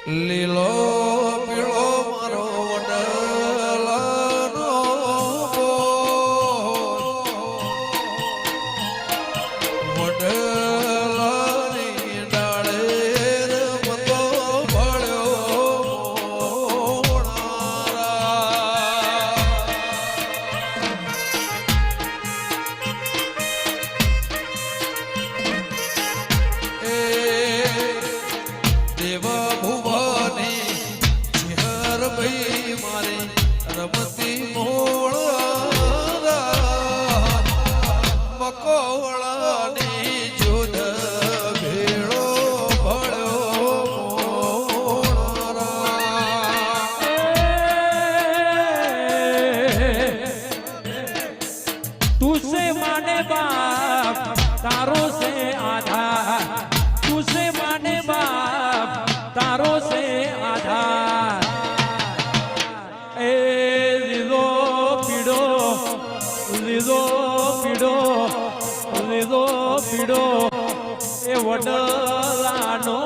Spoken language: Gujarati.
લીલો પીળો મારો વડલાનો વડલાની ડાળે રમતો ભળ્યો દેવા ભુવાની ઝેર ભઈ મારી રમતી મોળા મકોળાની જુદ ભેળો ભળ્યો તું સે માને બાપ તારો સે આધાર તું સે માને બાપ તારો સે આધાર એ લીલો પીડો લીલો પીડો લીલો પીડો એ વડલાનો